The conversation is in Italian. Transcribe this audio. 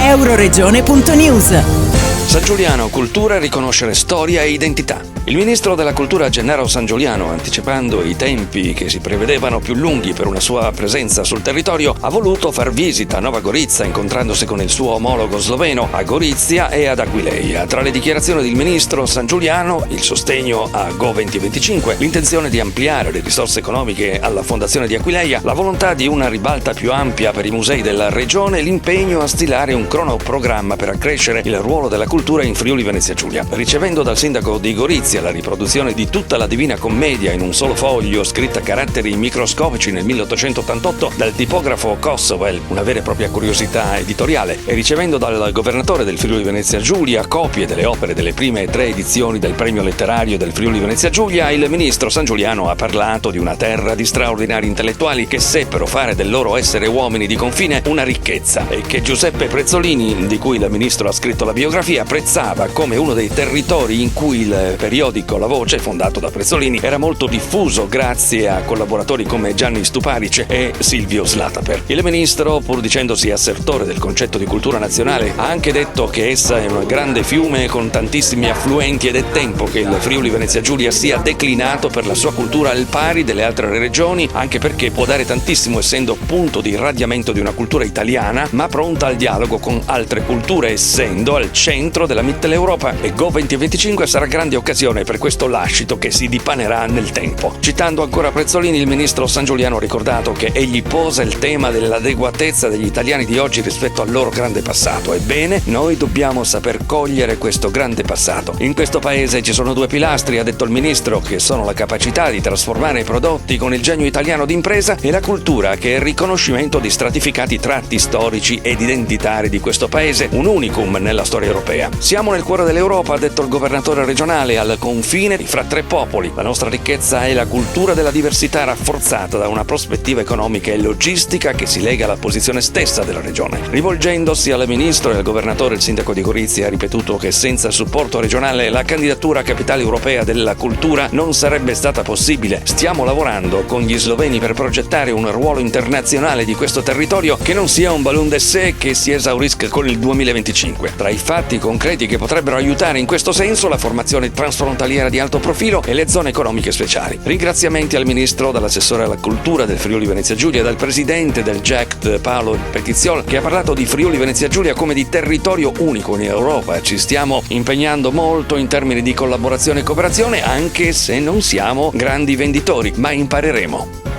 Euroregione.news. San Giuliano, cultura, riconoscere storia e identità. Il ministro della cultura Gennaro Sangiuliano, anticipando i tempi che si prevedevano più lunghi per una sua presenza sul territorio, ha voluto far visita a Nova Gorica, incontrandosi con il suo omologo sloveno a Gorizia e ad Aquileia. Tra le dichiarazioni del ministro Sangiuliano, il sostegno a Go 2025, l'intenzione di ampliare le risorse economiche alla fondazione di Aquileia, la volontà di una ribalta più ampia per i musei della regione e l'impegno a stilare un cronoprogramma per accrescere il ruolo della cultura in Friuli Venezia Giulia. Ricevendo dal sindaco di Gorizia la riproduzione di tutta la Divina Commedia in un solo foglio, scritta a caratteri microscopici nel 1888 dal tipografo Kosovel, una vera e propria curiosità editoriale, e ricevendo dal governatore del Friuli Venezia Giulia copie delle opere delle prime 3 edizioni del premio letterario del Friuli Venezia Giulia, il ministro Sangiuliano ha parlato di una terra di straordinari intellettuali che seppero fare del loro essere uomini di confine una ricchezza, e che Giuseppe Prezzolini, di cui il ministro ha scritto la biografia, apprezzava come uno dei territori in cui il periodico La Voce, fondato da Prezzolini, era molto diffuso grazie a collaboratori come Gianni Stuparice e Silvio Slataper. Il ministro, pur dicendosi assertore del concetto di cultura nazionale, ha anche detto che essa è un grande fiume con tantissimi affluenti ed è tempo che il Friuli Venezia Giulia sia declinato per la sua cultura al pari delle altre regioni, anche perché può dare tantissimo essendo punto di irradiamento di una cultura italiana ma pronta al dialogo con altre culture, essendo al centro della Mitteleuropa, e Go 2025 sarà grande occasione per questo lascito che si dipanerà nel tempo. Citando ancora Prezzolini, il ministro Sangiuliano ha ricordato che egli pose il tema dell'adeguatezza degli italiani di oggi rispetto al loro grande passato. Ebbene, noi dobbiamo saper cogliere questo grande passato. In questo paese ci sono 2 pilastri, ha detto il ministro, che sono la capacità di trasformare i prodotti con il genio italiano d'impresa e la cultura, che è il riconoscimento di stratificati tratti storici ed identitari di questo paese, un unicum nella storia europea. Siamo nel cuore dell'Europa, ha detto il governatore regionale, al confine fra 3 popoli. La nostra ricchezza è la cultura della diversità, rafforzata da una prospettiva economica e logistica che si lega alla posizione stessa della regione. Rivolgendosi al ministro e al governatore, il sindaco di Gorizia ha ripetuto che senza il supporto regionale la candidatura a capitale europea della cultura non sarebbe stata possibile. Stiamo lavorando con gli sloveni per progettare un ruolo internazionale di questo territorio che non sia un ballon d'essai che si esaurisca con il 2025. Tra i fatti concreti che potrebbero aiutare in questo senso, la formazione transfrontaliera di alto profilo e le zone economiche speciali. Ringraziamenti al ministro, dall'assessore alla cultura del Friuli Venezia Giulia e dal presidente del GECT Paolo Petiziol, che ha parlato di Friuli Venezia Giulia come di territorio unico in Europa. Ci stiamo impegnando molto in termini di collaborazione e cooperazione, anche se non siamo grandi venditori, ma impareremo.